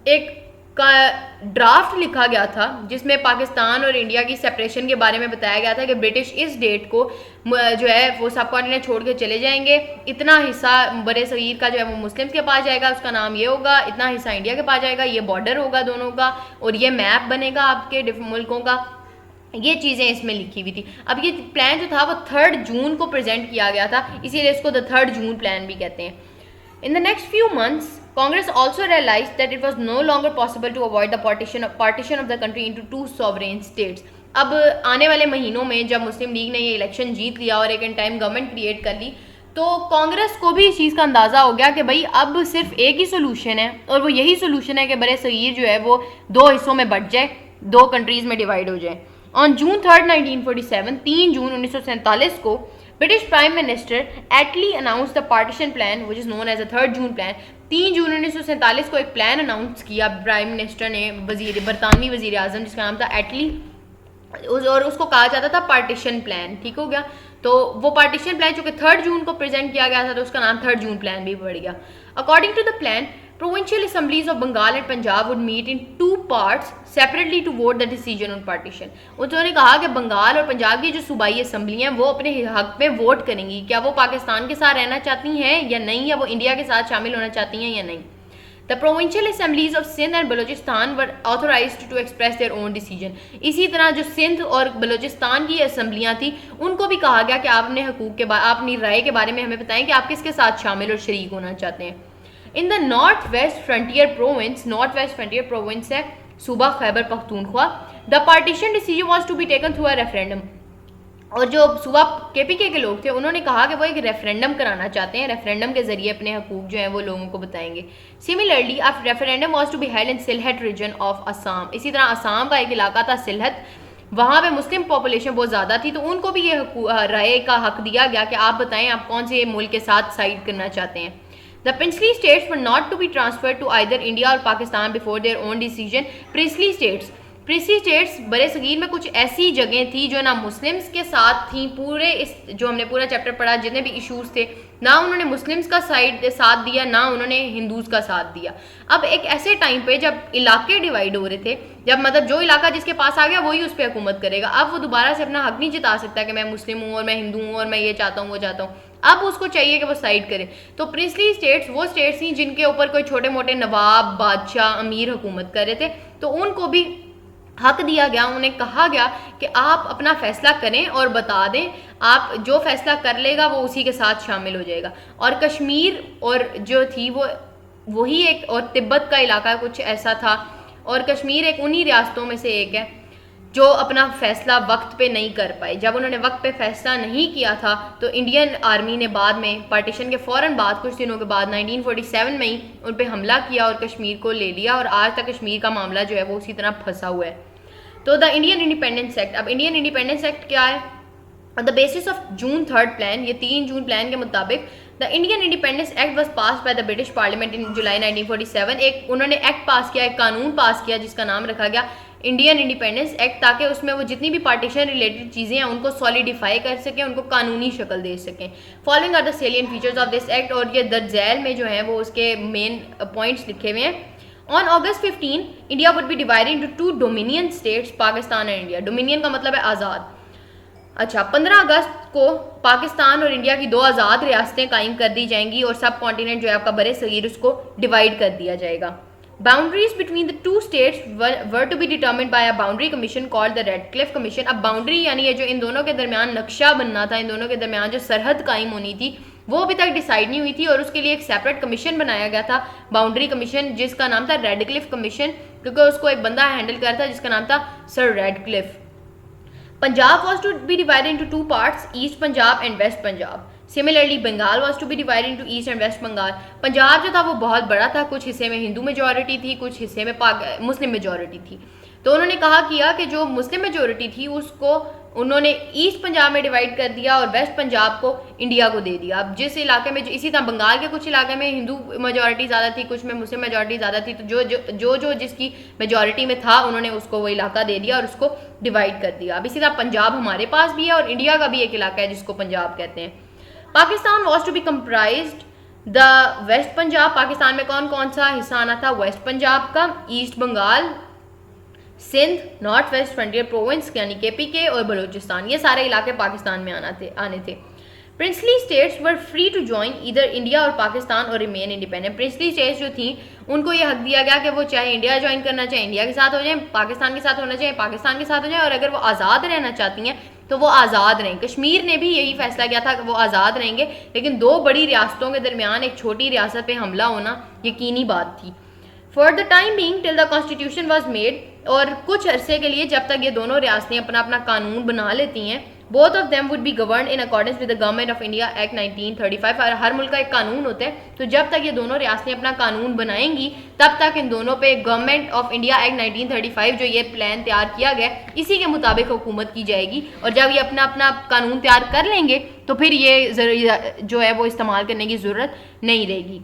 एक का ड्राफ्ट लिखा गया था जिसमें पाकिस्तान और इंडिया की सेपरेशन के बारे में बताया गया था कि ब्रिटिश इस डेट को जो है वो सब कॉन्टिनेंट छोड़ के चले जाएंगे, इतना हिस्सा बड़े सगीर का जो है वो मुस्लिम्स के पास जाएगा, उसका नाम ये होगा, इतना हिस्सा इंडिया के पास जाएगा, ये बॉर्डर होगा दोनों का और ये मैप बनेगा आपके मुल्कों का। ये चीज़ें इसमें लिखी हुई थी। अब ये प्लान जो था वो 3rd जून को प्रेजेंट किया गया था, इसीलिए इसको द 3rd जून प्लान भी कहते हैं। In the next few months, Congress also realized that it was no longer possible to avoid the partition of the country into 2 sovereign states। अब आने वाले महीनों में जब मुस्लिम लीग ने ये इलेक्शन जीत लिया और एक टाइम गवर्नमेंट क्रिएट कर ली, तो कांग्रेस को भी इस चीज़ का अंदाज़ा हो गया कि भाई अब सिर्फ एक ही सोल्यूशन है और वो यही सोल्यूशन है कि बड़े सगीर जो है वो 2 हिस्सों में बट जाए, 2 कंट्रीज़ में डिवाइड हो जाए। ऑन जून 3, 1947, 3 जून 1947 को British prime minister Attlee announce the partition plan which is known as a 3rd June plan. 3 जून 1947 को एक प्लान अनाउंस किया प्राइम मिनिस्टर ने, बरतानवी वजीर आजम जिसका नाम था एटली, और उसको कहा जाता था पार्टीशन प्लान। ठीक हो गया, तो वो पार्टीशन प्लान चूँकि 3rd जून को प्रेजेंट किया गया था तो उसका नाम 3rd जून प्लान भी पड़ गया। According to the plan, provincial assemblies of Bengal and Punjab would meet in 2 parts separately to vote the decision on partition। उन्होंने कहा कि बंगाल और पंजाब की जो सूबाई असम्बली हैं वो अपने हक में वोट करेंगी, क्या वो पाकिस्तान के साथ रहना चाहती हैं या नहीं, या वो इंडिया के साथ शामिल होना चाहती हैं या नहीं। The provincial assemblies of Sindh and Balochistan were authorized to express their own decision। इसी तरह जो सिंध और बलोचिस्तान की असम्बलियाँ थी उनको भी कहा गया कि आप अपने हकूक़ के अपनी राय के बारे में हमें बताएं कि आप किसके साथ शामिल और शरीक होना चाहते हैं। In the north west frontier province है सूबा Khyber Pakhtunkhwa, the partition decision was to be taken through a referendum. और जो सूबा KPK के लोग थे उन्होंने कहा कि वो एक रेफरेंडम कराना चाहते हैं, रेफरेंडम के जरिए अपने हकूक जो हैं वो लोगों को बताएंगे। Similarly a referendum was to be held in Sylhet region of Assam. इसी तरह असम का एक इलाका था सिलहट, वहाँ पे मुस्लिम पॉपुलेशन बहुत ज़्यादा थी, तो उनको भी ये राय का हक दिया गया कि आप बताएं आप कौन से मुल्क के साथ साइड करना चाहते हैं। The princely states were not to be transferred to either India or Pakistan before their own decision। princely states बड़े सगीर में कुछ ऐसी जगह थी जो ना मुस्लिम्स के साथ थी, पूरे इस जो हमने पूरा चैप्टर पढ़ा जितने भी इश्यूज थे, ना उन्होंने मुस्लिम्स का साथ दिया ना उन्होंने हिंदूज का साथ दिया। अब एक ऐसे टाइम पे जब इलाके डिवाइड हो रहे थे, जब मतलब जो इलाका जिसके पास आ गया वही उस पर हुकूमत करेगा, अब वो दोबारा से अपना हक नहीं जता सकता कि मैं मुस्लिम हूँ और मैं हिंदू हूँ और मैं ये चाहता हूँ वो चाहता हूँ, अब उसको चाहिए कि वो साइड करे। तो प्रिंसली स्टेट्स वो स्टेट्स थी जिनके ऊपर कोई छोटे मोटे नवाब, बादशाह, अमीर हुकूमत कर रहे थे, तो उनको भी हक दिया गया, उन्हें कहा गया कि आप अपना फैसला करें और बता दें, आप जो फैसला कर लेगा वो उसी के साथ शामिल हो जाएगा। और कश्मीर और जो थी वो वही एक, और तिब्बत का इलाका कुछ ऐसा था, और कश्मीर एक उन्हीं रियासतों में से एक है जो अपना फैसला वक्त पे नहीं कर पाए। जब उन्होंने वक्त पे फैसला नहीं किया था तो इंडियन आर्मी ने बाद में पार्टीशन के फ़ौरन बाद कुछ दिनों के बाद 1947 में ही उन पे हमला किया और कश्मीर को ले लिया, और आज तक कश्मीर का मामला जो है वो उसी तरह फंसा हुआ है। तो द इंडियन इंडिपेंडेंस एक्ट, अब इंडियन इंडिपेंडेंस एक्ट क्या है? On the basis of June 3rd plan, ये 3 जून प्लान के मुताबिक the Indian independence act was passed by the British parliament in July 1947। एक उन्होंने एक्ट पास किया, एक कानून पास किया जिसका नाम रखा गया इंडियन इंडिपेंडेंस एक्ट, ताकि उसमें वो जितनी भी पार्टीशन रिलेटेड चीज़ें हैं उनको सॉलिडिफाई कर सकें, उनको कानूनी शक्ल दे सकें। Following are the salient features of this act, और ये दर्जैल में जो है वो उसके मेन पॉइंट्स लिखे हुए हैं। On August 15, India would be divided into 2 dominion states, Pakistan and India. Dominion का मतलब है आज़ाद। अच्छा, 15 अगस्त को पाकिस्तान और इंडिया की 2 आज़ाद रियासतें कायम कर दी जाएंगी और सब कॉन्टिनेंट जो है आपका बड़े सगीर उसको डिवाइड कर दिया जाएगा। Boundaries between the 2 states were to be determined by a boundary commission called the Radcliffe commission. अब बाउंड्री यानी ये जो इन दोनों के दरमियान नक्शा बनना था, इन दोनों के दरमियान जो सरहद कायम होनी थी, वो अभी तक डिसाइड नहीं हुई थी और उसके लिए एक सेपरेट कमीशन बनाया गया था, बाउंड्री कमीशन, जिसका नाम था रेडक्लिफ कमीशन, क्योंकि उसको एक बंदा हैंडल कर था जिसका नाम था sir Radcliffe. Punjab was to be divided into two parts, east Punjab and west Punjab. Similarly Bengal was to be divided into east and west Bengal. Punjab जो था वो बहुत बड़ा था, कुछ हिस्से में हिंदू मेजॉरिटी थी, कुछ हिस्से में मुस्लिम मेजॉरिटी थी। तो उन्होंने कहा किया कि जो मुस्लिम मेजॉरिटी थी उसको उन्होंने ईस्ट पंजाब में डिवाइड कर दिया और वेस्ट पंजाब को इंडिया को दे दिया। अब जिस इलाके में इसी तरह बंगाल के कुछ इलाके में हिंदू मेजॉरिटी ज़्यादा थी, कुछ में मुस्लिम मेजॉरिटी ज़्यादा थी, तो जो जिसकी मेजॉरिटी में था उन्होंने उसको वो इलाका दे दिया और उसको डिवाइड कर दिया। अब इसी तरह पंजाब हमारे पास भी है और इंडिया का भी एक इलाका है जिसको पंजाब कहते हैं। Pakistan was to be comprised the west Punjab. Pakistan में कौन कौन सा हिस्सा आना था? वेस्ट पंजाब का, east Bengal, Sindh, north west frontier province यानी KPK और बलूचिस्तान, ये सारे इलाके पाकिस्तान में आने थे। Princely states were free to join इधर इंडिया और पाकिस्तान और रिमेन इंडिपेंडेंट। प्रिंसली स्टेट्स जो थी उनको ये हक दिया गया कि वो चाहे इंडिया ज्वाइन करना चाहे इंडिया के साथ हो जाए, पाकिस्तान के साथ होना चाहिए पाकिस्तान के साथ हो जाए, और अगर वो आज़ाद रहना चाहती हैं तो वो आज़ाद रहें। कश्मीर ने भी यही फैसला किया था कि वो आज़ाद रहेंगे, लेकिन दो बड़ी रियासतों के दरमियान एक छोटी रियासत पे हमला होना यकीनी बात थी। For the time being till the constitution was made, और कुछ अरसे के लिए जब तक ये दोनों रियासतें अपना अपना कानून बना लेती हैं, both of them would be govern in accordance with the government of India act 1935। हर मुल्क का एक कानून होता है, तो जब तक ये दोनों रियासतें अपना कानून बनाएंगी तब तक इन दोनों पे गवर्नमेंट ऑफ इंडिया एक्ट 1935 जो ये प्लान तैयार किया गया इसी के मुताबिक हुकूमत की जाएगी। और जब ये अपना अपना कानून तैयार कर लेंगे तो फिर ये जो है वो इस्तेमाल करने की ज़रूरत नहीं रहेगी।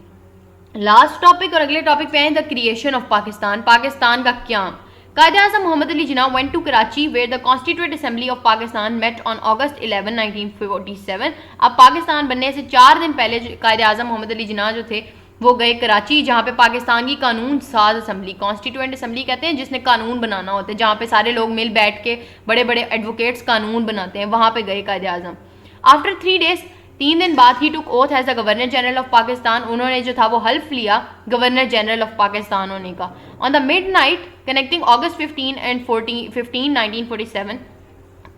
लास्ट टॉपिक और अगले टॉपिक पे हैं the creation of Pakistan. Pakistan का क्याम। Quaid e Azam Mohammad Ali Jinnah went to Karachi where the constituent assembly of Pakistan met on August 11, 1947। अब पाकिस्तान बनने से 4 दिन पहले कायद-ए-आज़म मोहम्मद अली जिन्ना जो थे वो गए कराची, जहाँ पे पाकिस्तान की कानून साज असेंबली, कॉन्स्टिट्यूएंट असेंबली कहते हैं जिसने कानून बनाना होता है, जहाँ पे सारे लोग मिल बैठ के बड़े बड़े एडवोकेट्स कानून बनाते हैं, वहाँ पे गए कायद-ए-आज़म। आफ्टर 3 days, 3 दिन बाद ही took oath as the governor general of Pakistan, उन्होंने जो था वो हल्फ लिया गवर्नर जनरल ऑफ पाकिस्तान होने का। On the midnight connecting August 15 and 15, 1947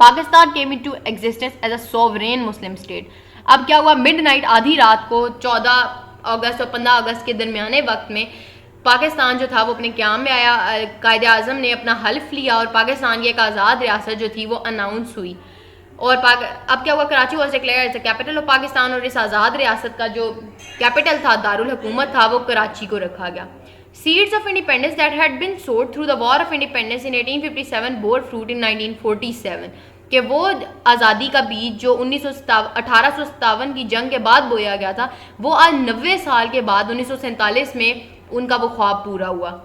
Pakistan came into existence as a sovereign Muslim state. अब क्या हुआ, मिड नाइट आधी रात को 14 अगस्त और 15 अगस्त के दरमियाने वक्त में पाकिस्तान जो था वो अपने क़याम में आया। कायद-ए-आज़म ने अपना हल्फ लिया और पाकिस्तान की एक आज़ाद रियासत जो थी वो अनाउंस हुई। और अब क्या हुआ, Karachi was declared as the capital of Pakistan, और इस आज़ाद रियासत का जो कैपिटल था, दारुल हुकूमत था, वो कराची को रखा गया। Seeds of independence that had been sowed through the war of independence in 1857 bore fruit in 1947, कि वो आज़ादी का बीज जो 1857 की जंग के बाद बोया गया था वो आज 90 साल के बाद 1947 में उनका वो ख्वाब पूरा हुआ।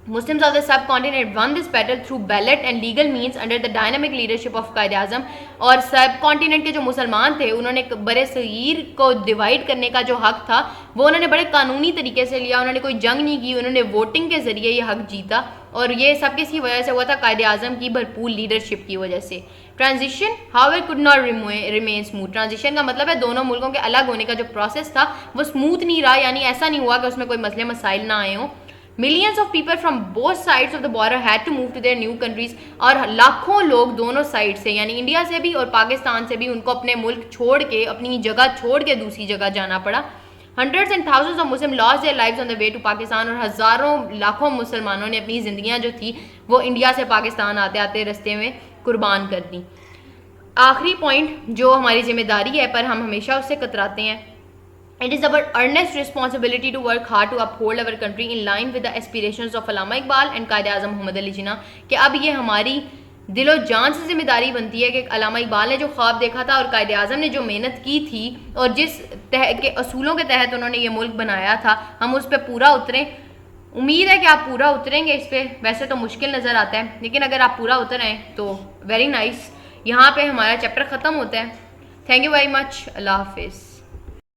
Muslims of the subcontinent won this battle through ballot and legal means under the dynamic leadership of Quaid-e-Azam. और सब कॉन्टिनेंट के जो मुसलमान थे उन्होंने बड़े सगीर को डिवाइड करने का जो हक था वो उन्होंने बड़े कानूनी तरीके से लिया, उन्होंने कोई जंग नहीं की, उन्होंने वोटिंग के जरिए ये हक जीता, और ये सब किसकी वजह से हुआ था, कायद-ए-आज़म की भरपूर लीडरशिप की वजह से। Transition how it could not remain smooth. Transition का मतलब है दोनों मुल्कों के अलग होने का जो प्रोसेस था वो स्मूथ नहीं रहा, यानी ऐसा नहीं हुआ कि उसमें कोई मसले मसाइल ना आए हों। Millions of people from both sides of the border had to move to their new countries, और लाखों लोग दोनों साइड से यानी इंडिया से भी और पाकिस्तान से भी उनको अपने मुल्क छोड़ के, अपनी जगह छोड़ के दूसरी जगह जाना पड़ा। Hundreds and thousands of Muslims lost their lives on the way to Pakistan, और हज़ारों लाखों मुसलमानों ने अपनी ज़िंदगियाँ जो थी वो इंडिया से पाकिस्तान आते आते रास्ते में कुर्बान कर दी। आखिरी पॉइंट जो हमारी जिम्मेदारी है पर हम हमेशा उससे कतराते हैं, It is our earnest responsibility to work hard to uphold our country in line with the aspirations of Allama Iqbal and Quaid-e-Azam Mohammad Ali जिन्ना, कि अब ये हमारी दिलो जान से जिम्मेदारी बनती है कि अल्लामा इकबाल ने जो ख्वाब देखा था और कायद-ए-आज़म ने जो मेहनत की थी और जिस के असूलों के तहत उन्होंने ये मुल्क बनाया था, हम उस पर पूरा उतरें। उम्मीद है कि आप पूरा उतरेंगे इस पर, वैसे तो मुश्किल नज़र आता है लेकिन अगर आप पूरा उतर आए तो वेरी नाइस। यहाँ पर हमारा चैप्टर ख़त्म होता है। Thank you very much. अल्लाह हाफिज़।